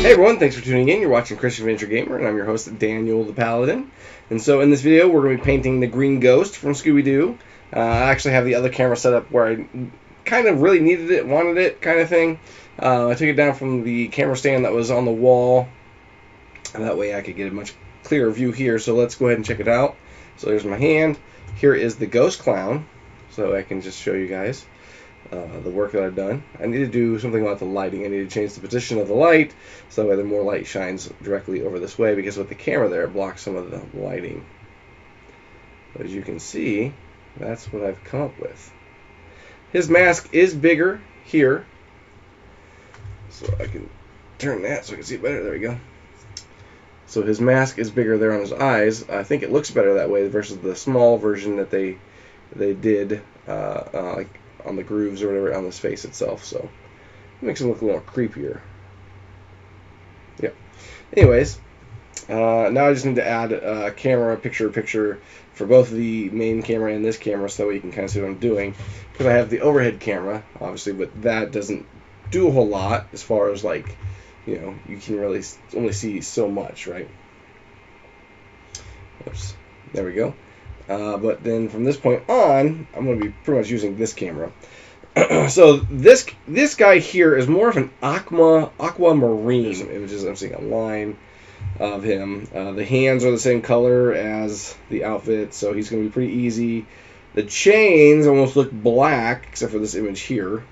Hey everyone, thanks for tuning in. You're watching Christian Adventure Gamer, and I'm your host, Daniel the Paladin. And so in this video, we're going to be painting the green ghost from Scooby-Doo. I actually have the other camera set up where I kind of really needed it, wanted it, kind of thing. I took it down from the camera stand that was on the wall, and that way I could get a much clearer view here. So let's go ahead and check it out. So there's my hand. Here is the ghost clown, so I can just show you guys the work that I've done. I need to do something about the lighting. I need to change the position of the light so that more light shines directly over this way, because with the camera there, it blocks some of the lighting. But as you can see, that's what I've come up with. His mask is bigger here, so I can turn that so I can see it better. There we go. So his mask is bigger there on his eyes. I think it looks better that way versus the small version that they did like on the grooves or whatever on his face itself. So it makes him look a little creepier. Yeah. Anyways, now I just need to add a camera picture for both the main camera and this camera, so that way you can kind of see what I'm doing. Because I have the overhead camera, obviously, but that doesn't do a whole lot as far as, like, you know, you can really only see so much, right? Oops. There we go. But then from this point on, I'm going to be pretty much using this camera. So this guy here is more of an aquamarine. There's some images. I'm seeing a line of him. The hands are the same color as the outfit, so he's going to be pretty easy. The chains almost look black, except for this image here.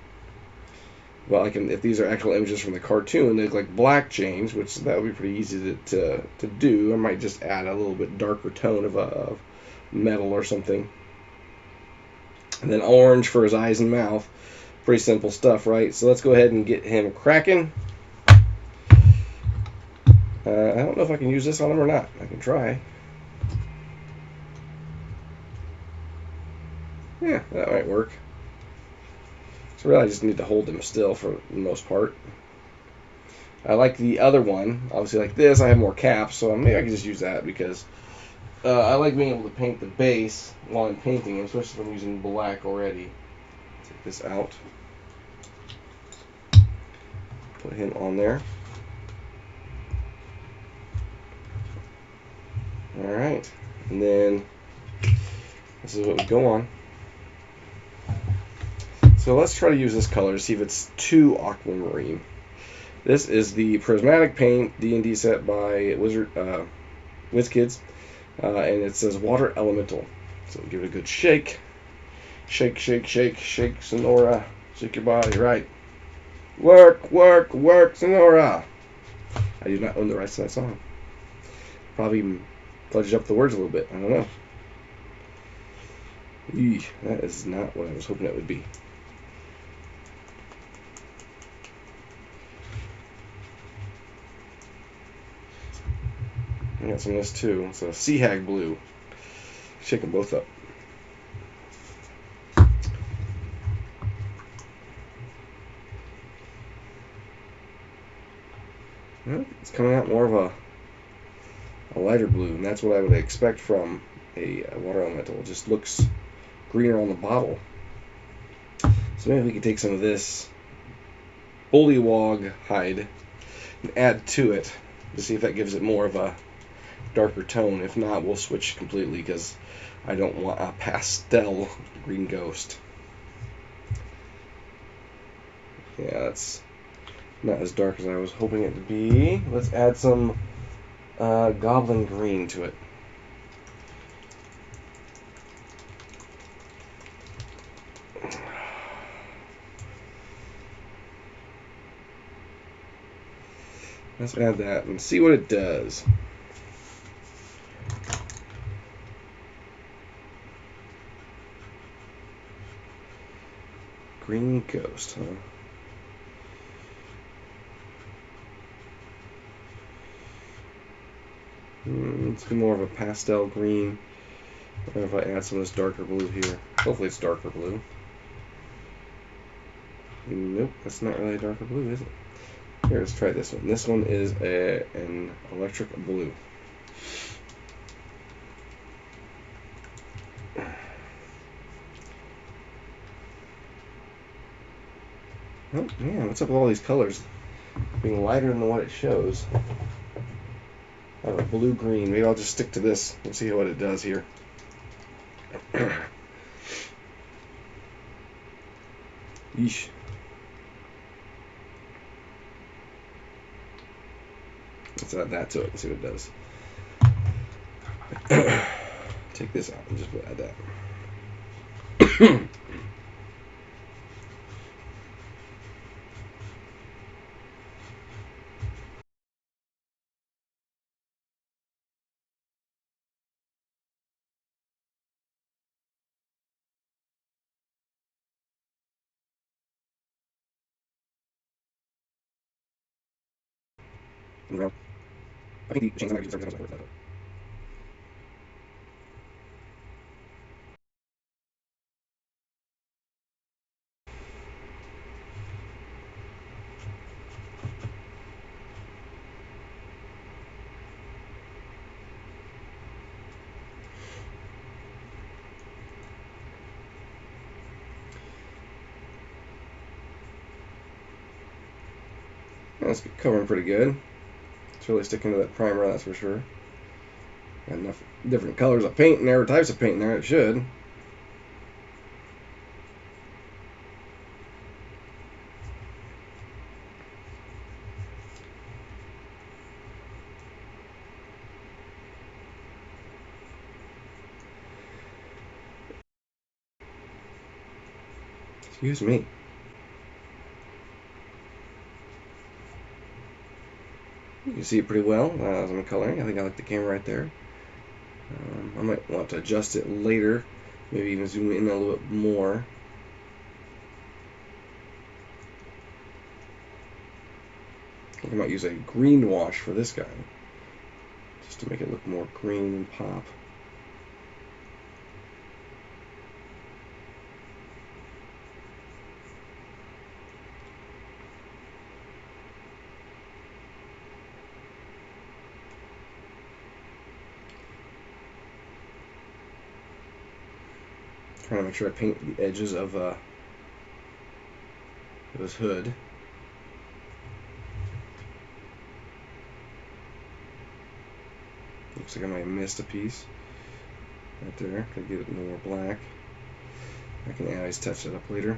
Well, if these are actual images from the cartoon, they look like black chains, which that would be pretty easy to do. I might just add a little bit darker tone of metal or something. And then orange for his eyes and mouth. Pretty simple stuff, right? So let's go ahead and get him cracking. I don't know if I can use this on him or not. I can try. Yeah, that might work. So really I just need to hold him still for the most part. I like the other one. Obviously like this, I have more caps, so maybe I can just use that, because I like being able to paint the base while I'm painting him, especially if I'm using black already. Take this out. Put him on there. Alright. And then this is what would go on. So let's try to use this color to see if it's too aquamarine. This is the Prismatic Paint D&D set by WizKids. And it says Water Elemental. So give it a good shake. Shake, shake, shake, shake, Sonora. Shake your body, right. Work, work, work, Sonora. I do not own the rights to that song. Probably even fudged up the words a little bit. I don't know. Eesh, that is not what I was hoping it would be. I got some of this too. It's a Sea Hag blue. Shake them both up. Well, it's coming out more of a lighter blue, and that's what I would expect from a water elemental. It just looks greener on the bottle. So maybe we could take some of this bullywog hide and add to it to see if that gives it more of a darker tone. If not, we'll switch completely, because I don't want a pastel green ghost. Yeah, that's not as dark as I was hoping it to be. Let's add some goblin green to it. Let's add that and see what it does. Green ghost, huh? It's more of a pastel green. I don't know if I add some of this darker blue here. Hopefully it's darker blue. Nope, that's not really a darker blue, is it? Here, let's try this one. This one is an electric blue. Oh, man, what's up with all these colors? being lighter than what it shows. Oh, blue-green. Maybe I'll just stick to this and see what it does here. Yeesh. Let's add that to it and see what it does. Take this out and just add that. I think the chains might use the service. That's covering pretty good. It's really sticking to that primer, that's for sure. Got enough different colors of paint in there, types of paint in there, it should. Excuse me. You can see it pretty well as I'm coloring. I think I like the camera right there. I might want to adjust it later, maybe even zoom in a little bit more. I think I might use a green wash for this guy, just to make it look more green and pop. Trying to make sure I paint the edges of his hood. Looks like I might have missed a piece right there. Could get it more black. I can always touch it up later.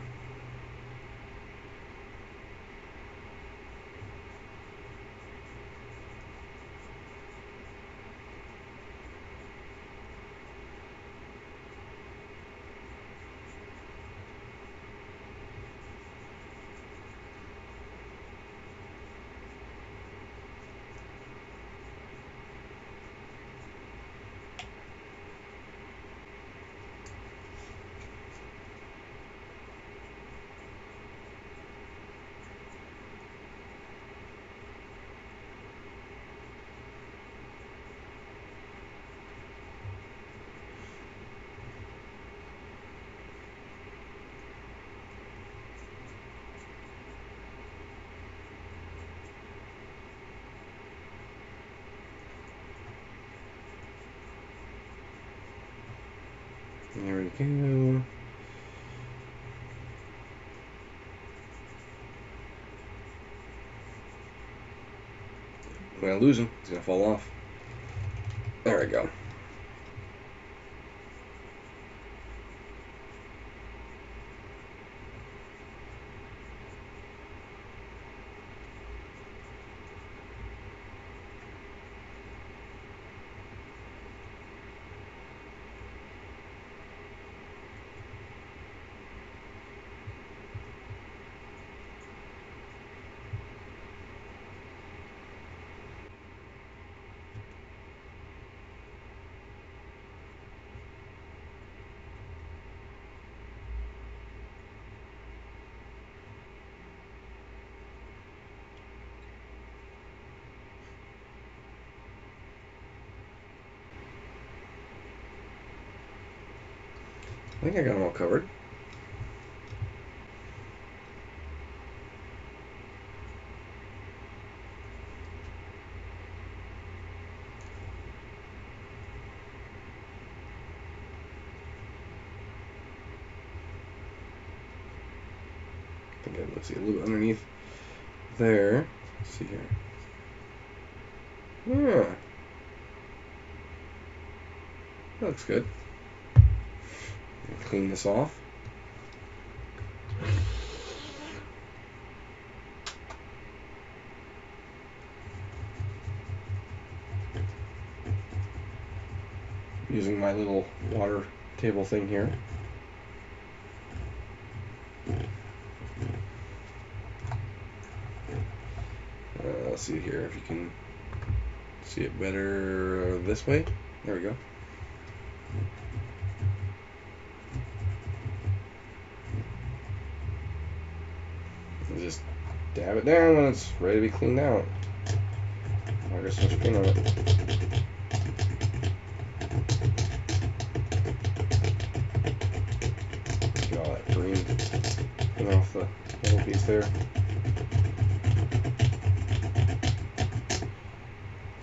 There we go. I'm gonna lose him. He's gonna fall off. There we go. I think I got them all covered. I think it looks a little bit underneath there. Let's see here. Yeah. That looks good. Clean this off. Using my little water table thing here. Let's see here if you can see it better this way. There we go. And just dab it down when it's ready to be cleaned out. I got so much paint on it. Get all that green coming off the little piece there.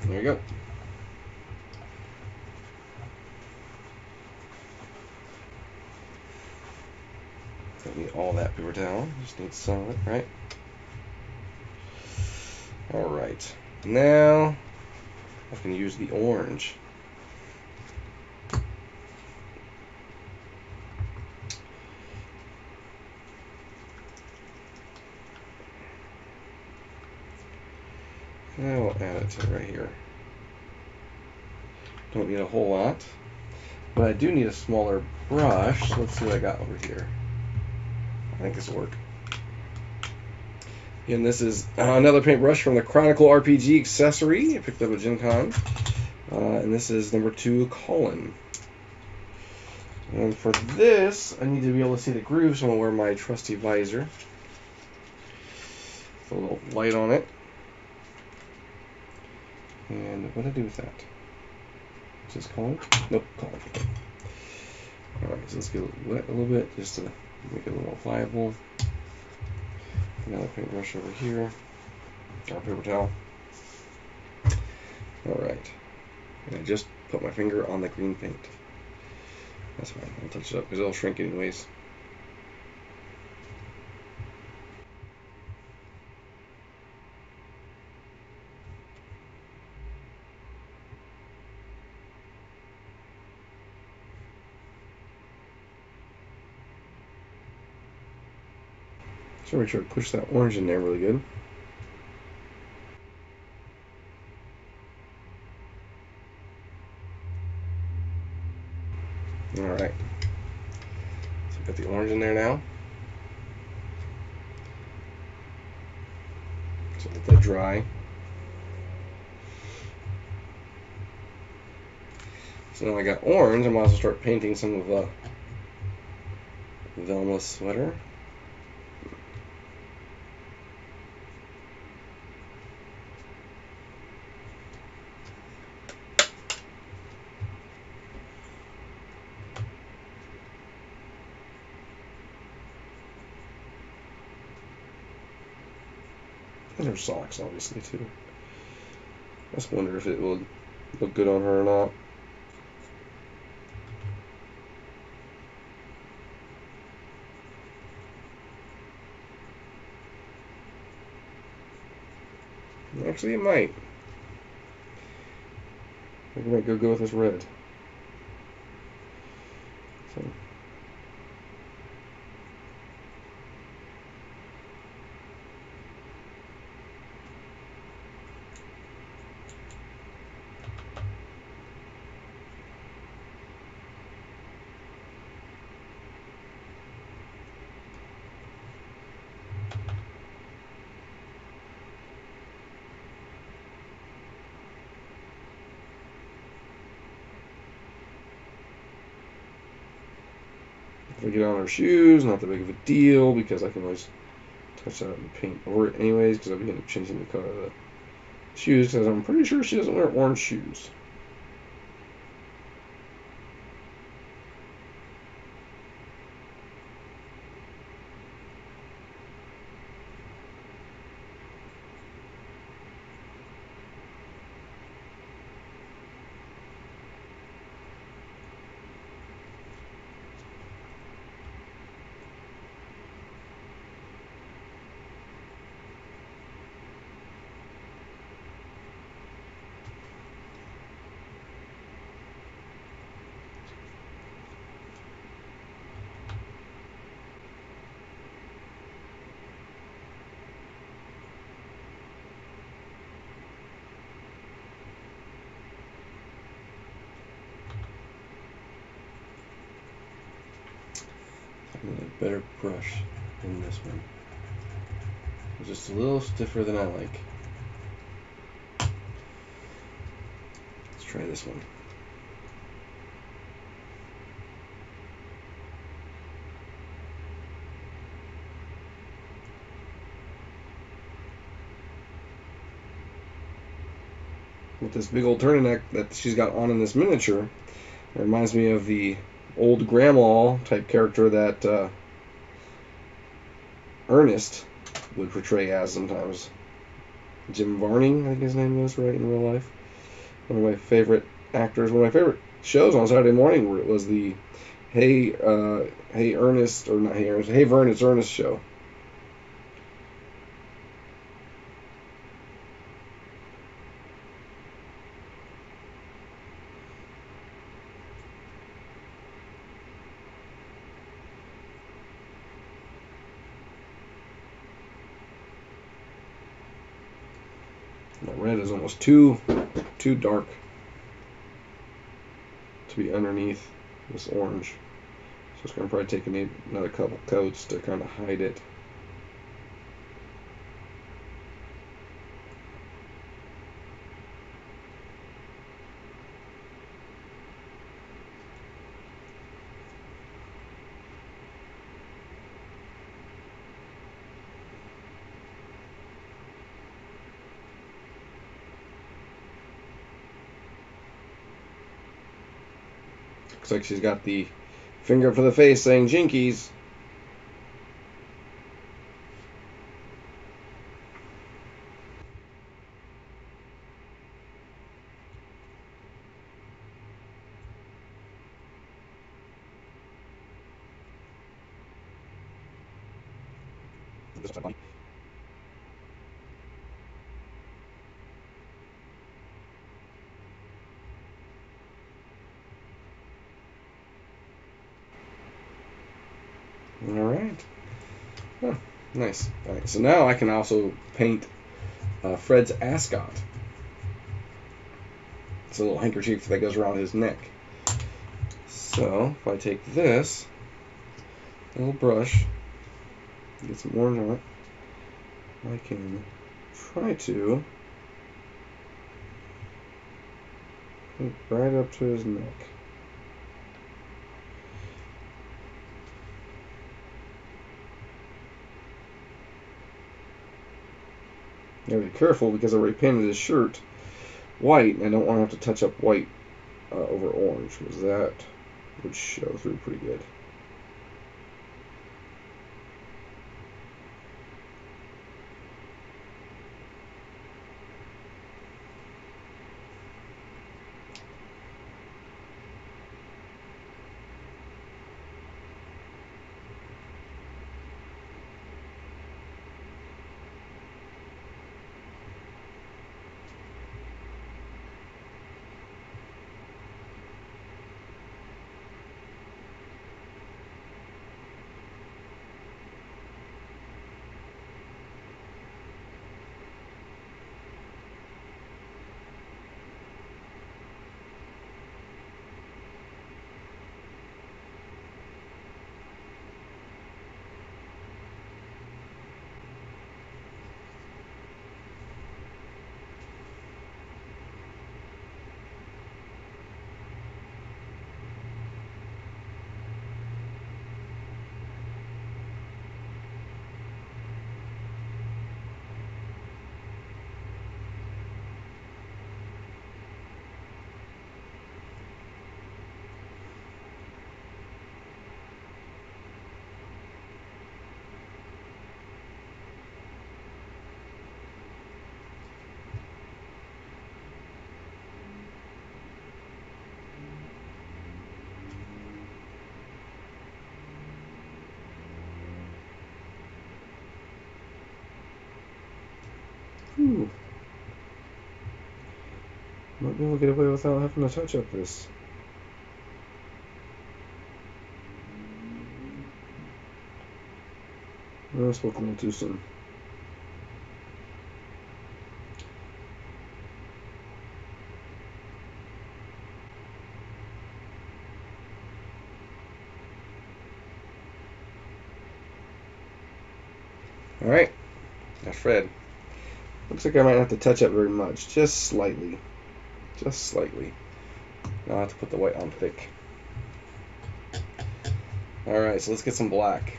There you go. Don't need all that paper towel, just need some of it, right? Alright, now I can use the orange. And I will add it to right here. Don't need a whole lot, but I do need a smaller brush. So let's see what I got over here. I think this will work. And this is another paintbrush from the Chronicle RPG accessory. I picked up at Gen Con. And this is number 2, Colin. And for this, I need to be able to see the grooves, so I'm going to wear my trusty visor. Put a little light on it. And what do I do with that? Is this Colin? Nope, Colin. Alright, so let's get it wet a little bit just to make it a little more pliable. Another paintbrush over here. Our paper towel. Alright. And I just put my finger on the green paint. That's fine. I'll touch it up because it'll shrink anyways. So make sure to push that orange in there really good. Alright. So I've got the orange in there now. So let that dry. So now I got orange, I might as well start painting some of Velma's sweater. And her socks, obviously, too. I just wonder if it will look good on her or not. Actually, it might. I think I might go with this red. So. If I get on her shoes, not that big of a deal because I can always touch that up and paint over it anyways because I'll be changing the color of the shoes because I'm pretty sure she doesn't wear orange shoes. And a better brush than this one. It's just a little stiffer than I like. Let's try this one. With this big old turtleneck that she's got on in this miniature, it reminds me of the old grandma type character that Ernest would portray as sometimes. Jim Varney, I think his name was, right, in real life. One of my favorite actors. One of my favorite shows on Saturday morning was the Hey Ernest, or not Hey Ernest, Hey Vern, It's Ernest show. That red is almost too dark to be underneath this orange. So it's going to probably take another couple coats to kind of hide it. Looks like she's got the finger for the face saying Jinkies. Alright. Oh, nice. Alright, so now I can also paint Fred's ascot. It's a little handkerchief that goes around his neck. So, if I take this little brush, get some orange on it, I can try to put it right up to his neck. Gotta be careful because I already painted his shirt white, and I don't want to have to touch up white over orange, because that would show through pretty good. Ooh. Might be able to get away without having to touch up this. I spoke a little too soon. Alright, that's Fred. Looks like I might have to touch up very much. Just slightly. Just slightly. Now I have to put the white on thick. Alright, so let's get some black.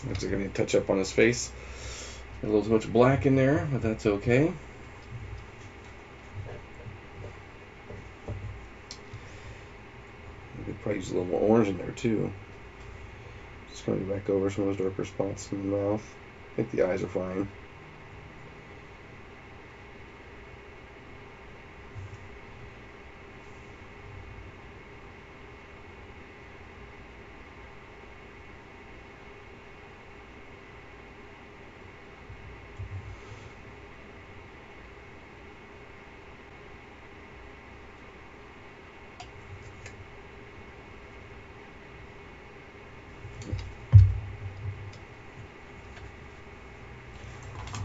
Looks like I need to touch up on his face. A little too much black in there, but that's okay. I could probably use a little more orange in there too. Just going back over some of those darker spots in the mouth. I think the eyes are fine.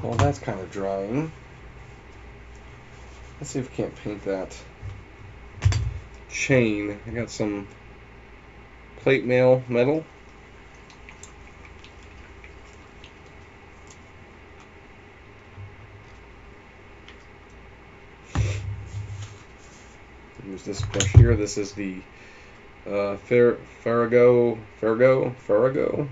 Well, that's kind of drying. Let's see if we can't paint that chain. I got some plate mail metal. Use this brush here. This is the Farrago 1 Ferahgo.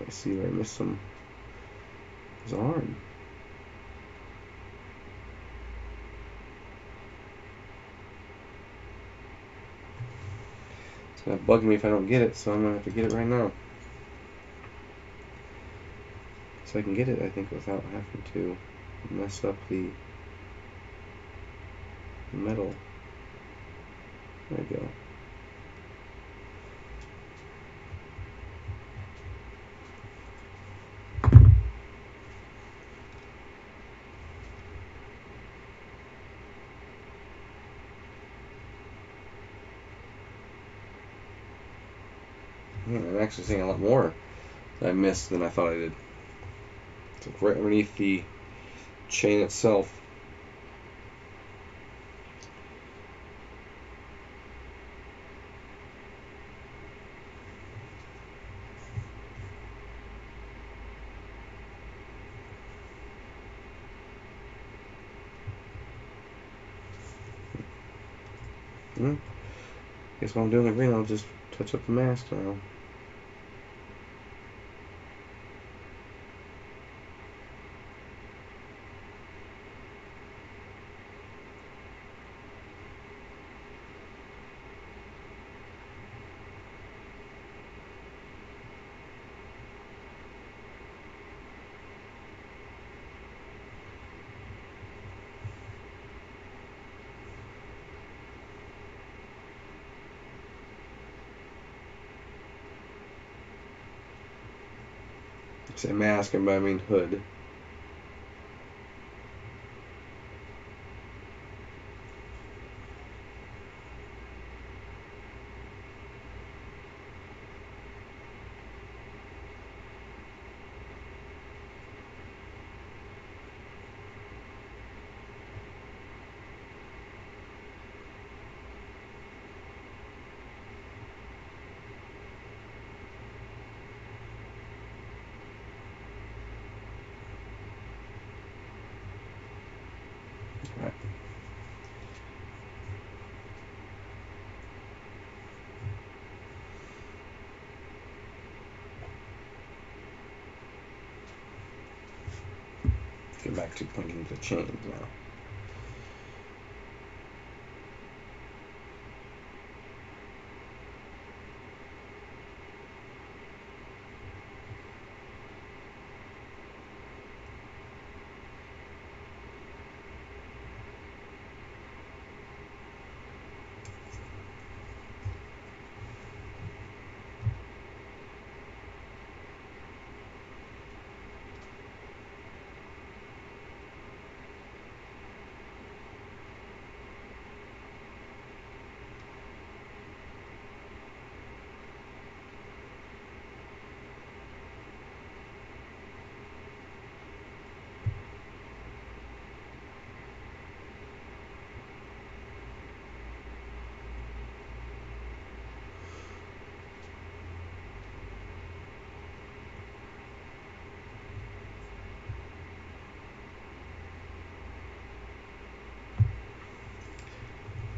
I see where I missed some. His arm. It's gonna bug me if I don't get it, so I'm gonna have to get it right now. So I can get it, I think, without having to mess up the metal. There we go. I'm actually seeing a lot more that I missed than I thought I did. It's like right underneath the chain itself. Guess while I'm doing the green, I'll just touch up the mask now. I say mask, but I mean hood. get back to pointing the chains now.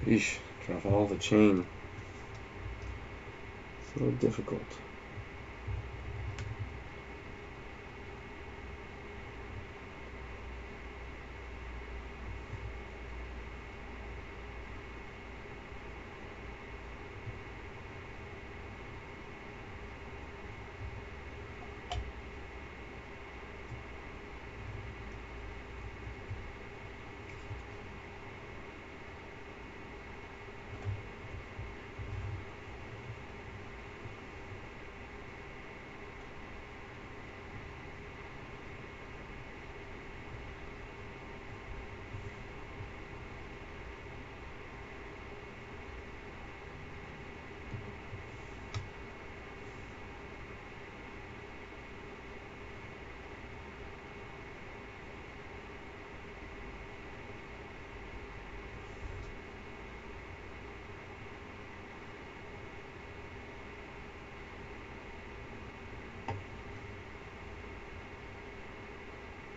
Eesh, trying to follow the chain. It's a little difficult.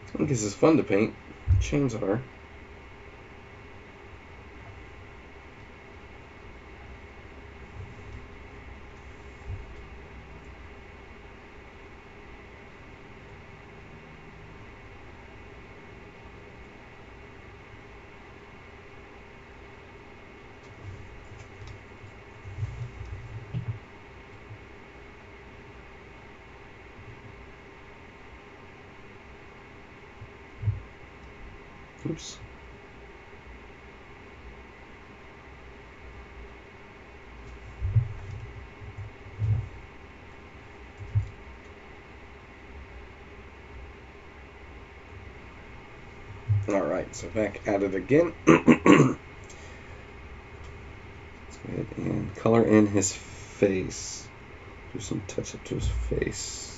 I think this is fun to paint. Chains are. Oops. Alright, so back at it again. Let's go ahead and color in his face. Do some touch up to his face.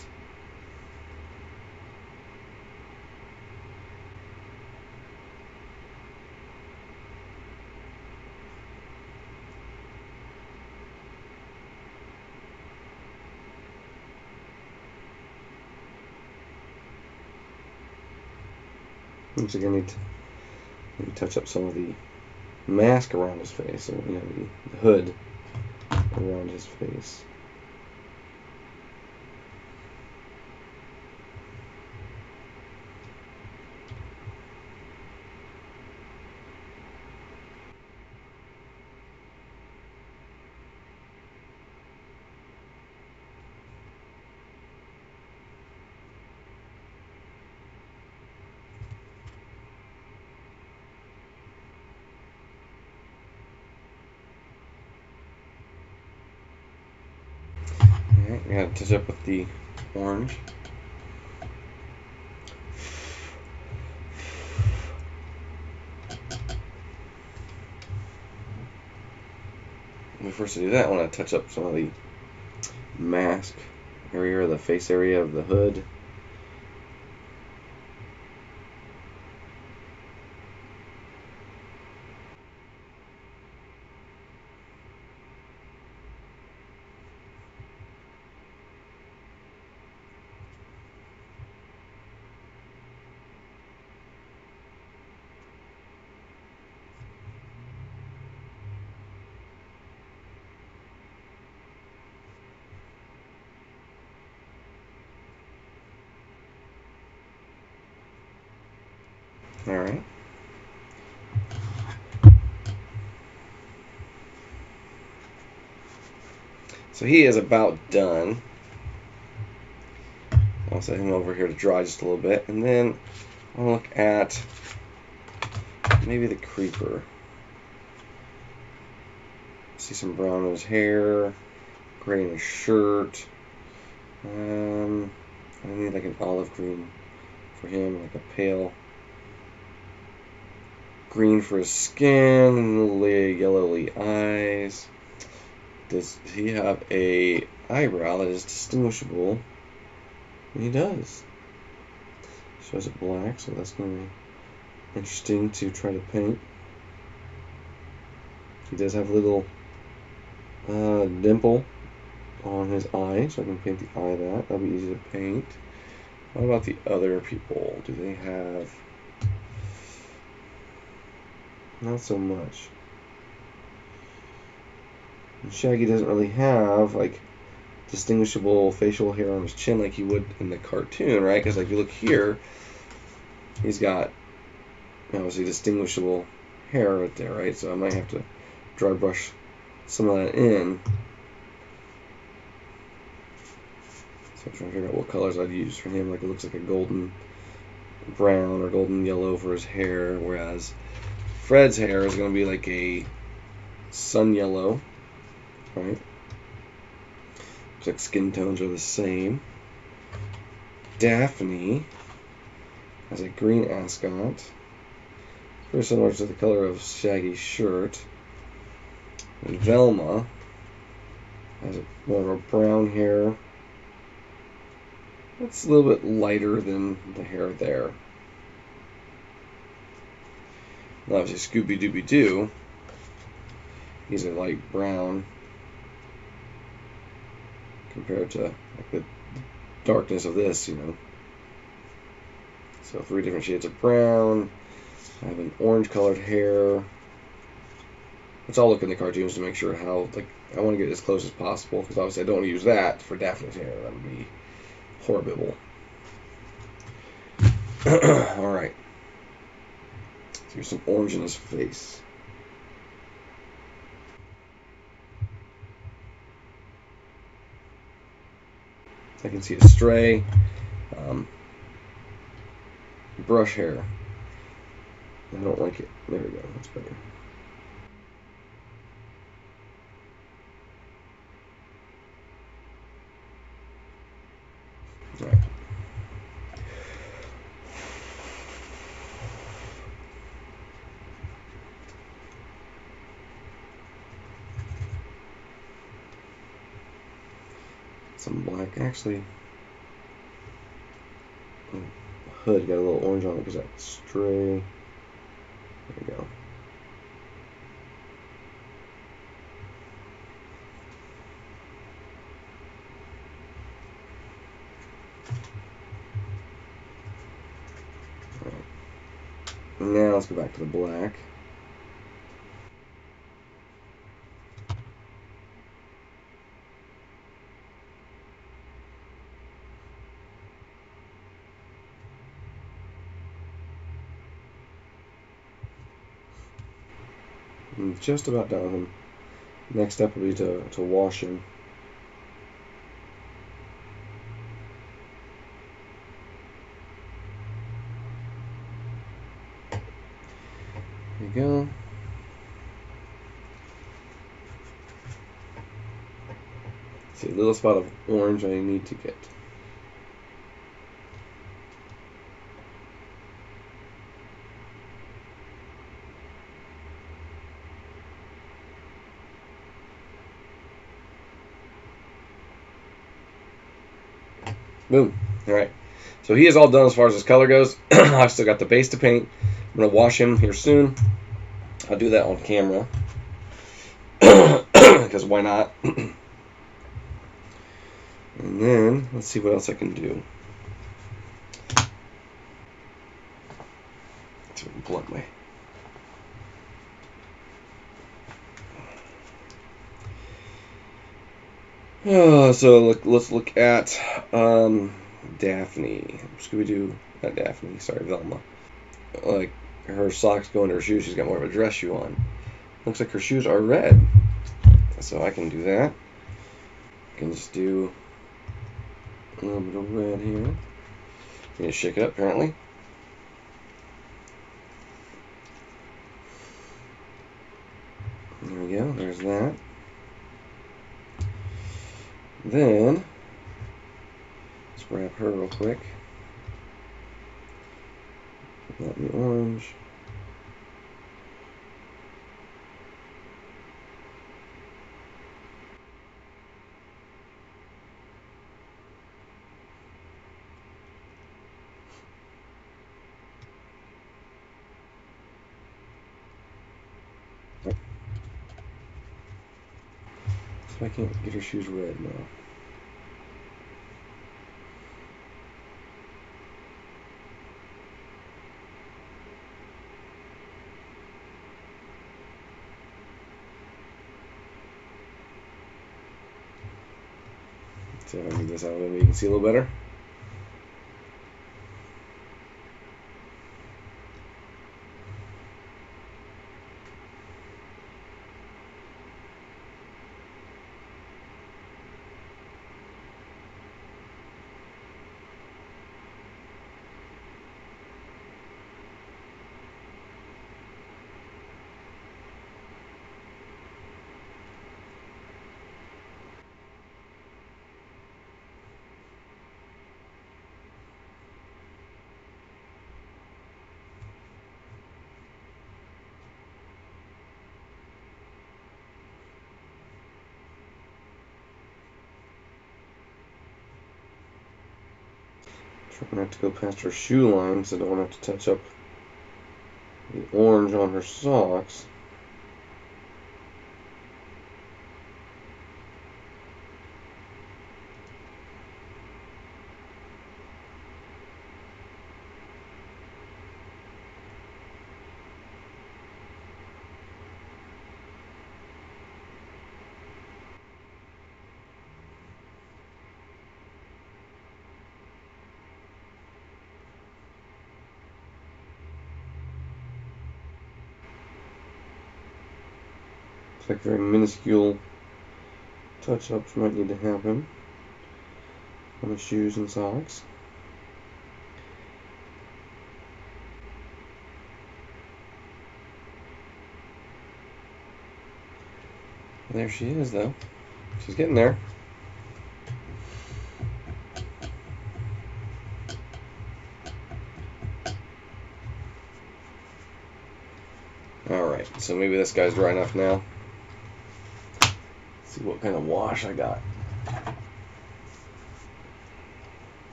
Once again, need to maybe touch up some of the mask around his face, or the hood around his face. Alright, we gotta touch up with the orange. Before I do that, I want to touch up some of the mask area, or the face area of the hood. All right. So he is about done. I'll set him over here to dry just a little bit, and then I'll look at maybe the creeper. See some brown in his hair, gray in his shirt. I need like an olive green for him, like a pale green for his skin, and little yellowy eyes. Does he have a eyebrow that is distinguishable? He does. Shows it black, so that's going to be interesting to try to paint. He does have a little dimple on his eye, so I can paint the eye of that. That'll be easy to paint. What about the other people? Do they have... Not so much. And Shaggy doesn't really have, like, distinguishable facial hair on his chin like he would in the cartoon, right? Because, like, you look here, he's got, obviously, distinguishable hair right there, right? So I might have to dry brush some of that in. So I'm trying to figure out what colors I'd use for him. Like, it looks like a golden brown or golden yellow for his hair, whereas Fred's hair is going to be like a sun yellow, right? Looks like skin tones are the same. Daphne has a green ascot, very similar to the color of Shaggy's shirt. And Velma has more of a brown hair. It's a little bit lighter than the hair there. And obviously Scooby-Doo, he's a light brown compared to like the darkness of this, you know. So 3 different shades of brown. I have an orange colored hair. Let's all look in the cartoons to make sure how, like, I want to get as close as possible, because obviously I don't want to use that for Daphne's hair. That would be horrible. Alright. So here's some orange in his face. I can see a stray brush hair. I don't like it. There we go. That's better. All right. Some black, actually. Hood got a little orange on it because that stray. There we go. All right. Now let's go back to the black. I'm just about done with him. Next step will be to wash him. There you go. See, a little spot of orange I need to get. Boom. Alright. So he is all done as far as his color goes. I've still got the base to paint. I'm going to wash him here soon. I'll do that on camera. Because why not? And then, let's see what else I can do. To blunt my... So let's look at Daphne. Scooby-Doo, not Daphne, sorry, Velma. like her socks go into her shoes. She's got more of a dress shoe on. Looks like her shoes are red, so I can do that. I can just do a little bit of red here. Need to shake it up, apparently. There we go. There's that. Then let's grab her real quick. Not the orange. So I can't get her shoes red now. So if I move this out, maybe you can see a little better. Trying not to go past her shoe line so I don't have to touch up the orange on her socks. It's like very minuscule touch-ups might need to happen on the shoes and socks. There she is, though. She's getting there. Alright, so maybe this guy's dry enough now. Let's see what kind of wash I got.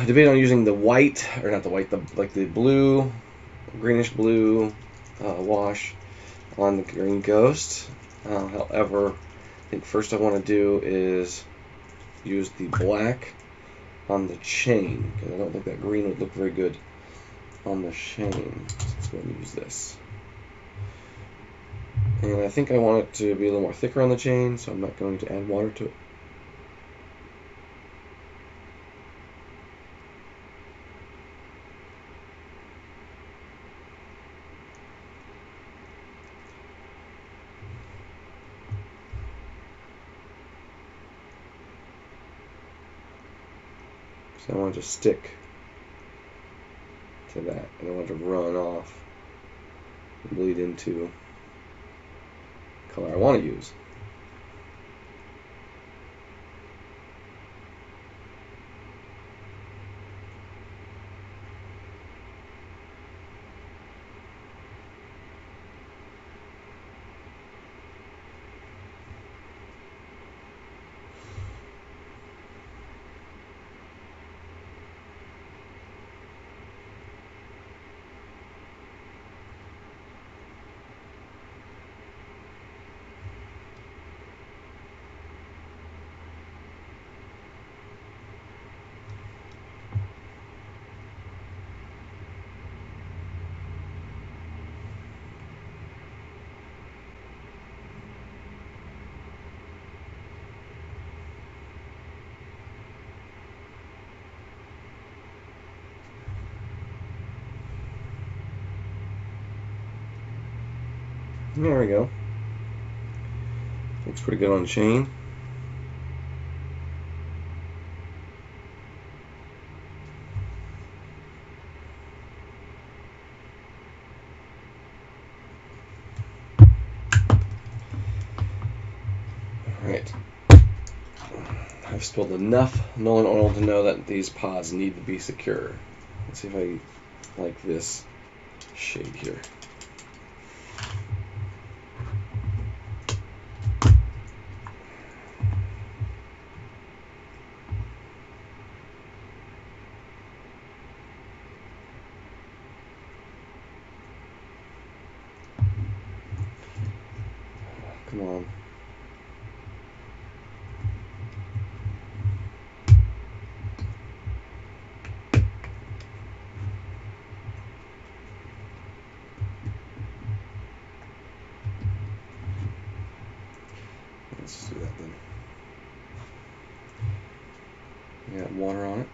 Debate on using the white, or not the white, like the blue, greenish blue wash on the Green Ghost. However, I think first I want to do is use the black on the chain, because I don't think that green would look very good on the chain. So let's go ahead and use this. And I think I want it to be a little more thicker on the chain, so I'm not going to add water to it. So I want to just stick to that. I don't want it to run off and bleed into the color I want to use. There we go. Looks pretty good on the chain. Alright. I've spilled enough Nolan oil to know that these pods need to be secure. Let's see if I like this shade here. Come on. Let's do that then. We got water on it.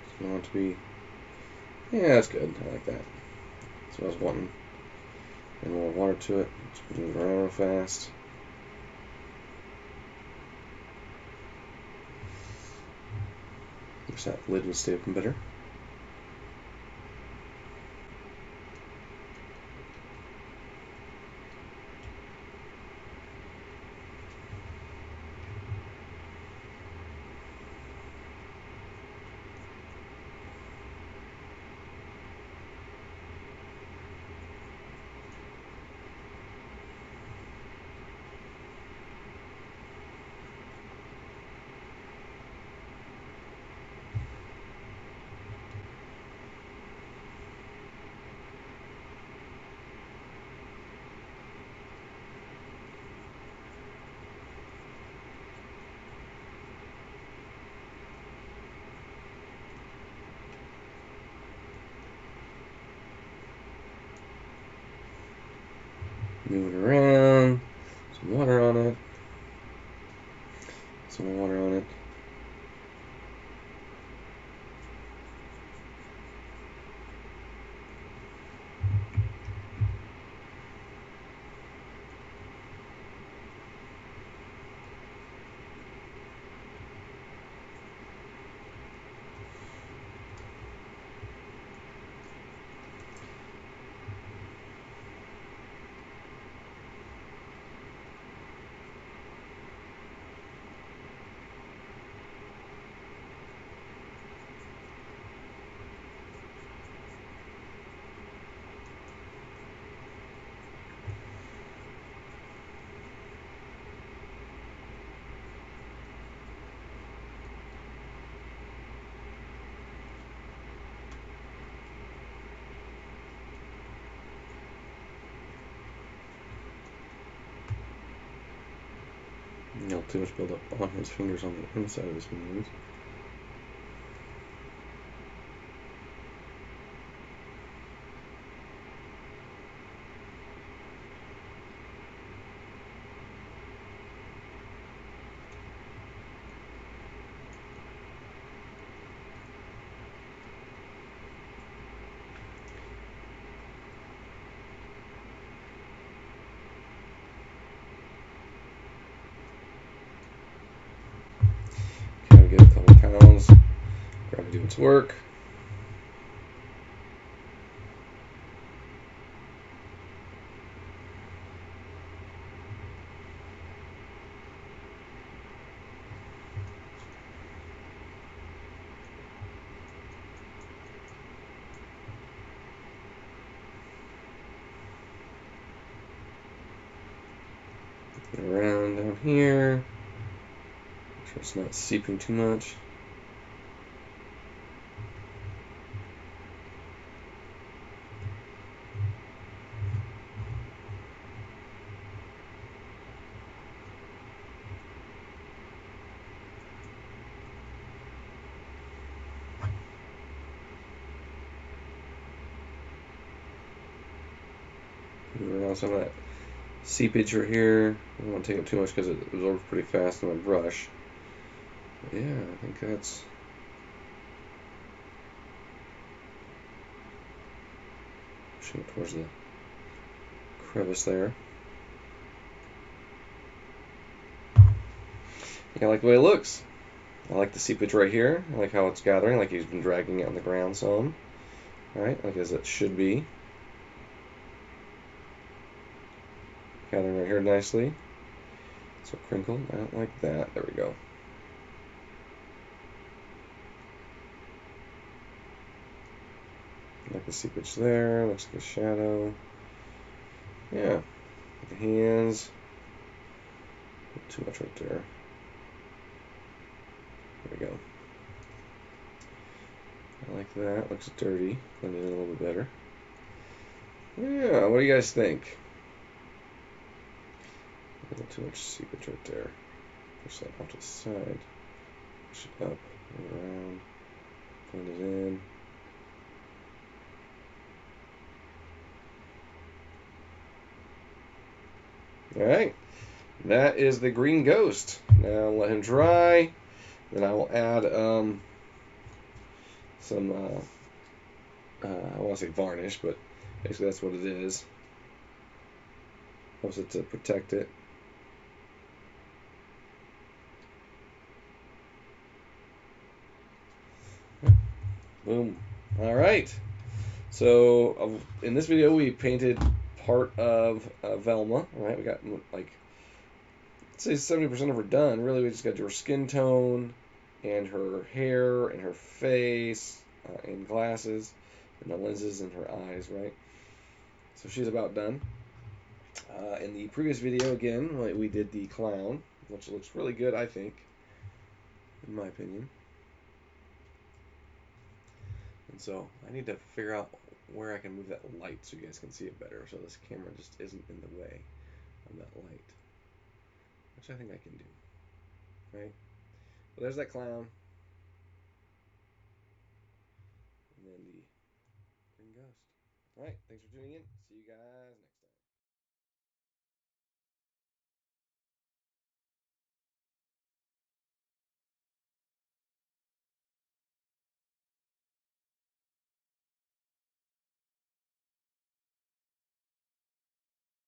So we want it to be, yeah, that's good. I like that. That's what I was wanting. And more water to it. Let's move it around real fast. Wish that lid would stay open better. Move it around. Some water on it. Some more water on it. Not too much build up on his fingers on the inside of his fingers. Give it a couple pounds, grab it, do its work. Get around down here. Make sure it's not seeping too much. Move around some of that seepage right here. I don't want to take up too much because it absorbs pretty fast in my brush. But yeah, I think that's pushing it towards the crevice there. I like the way it looks. I like the seepage right here. I like how it's gathering, like he's been dragging it on the ground some. Alright, like as it should be. Gathering right here nicely. So crinkled. I don't like that. There we go. Like the seepage there. Looks like a shadow. Yeah. The hands. Not too much right there. There we go. I like that. Looks dirty. Blended in a little bit better. Yeah, what do you guys think? A little too much seepage right there. Push that off to the side. Push it up and around. Blend it in. Alright. That is the green ghost. Now let him dry. Then I will add some, I want to say varnish, but basically that's what it is. Helps it to protect it. Boom. Alright. So in this video we painted part of Velma. Alright, we got like, let's say 70% of her done. Really, we just got to do her skin tone and her hair and her face and glasses and the lenses in her eyes, right? So she's about done. In the previous video, again, we did the clown, which looks really good, I think, in my opinion. And so I need to figure out where I can move that light so you guys can see it better, so this camera just isn't in the way of that light, which I think I can do. Right? Well, there's that clown. And then the green ghost. Alright, thanks for tuning in. See you guys next time.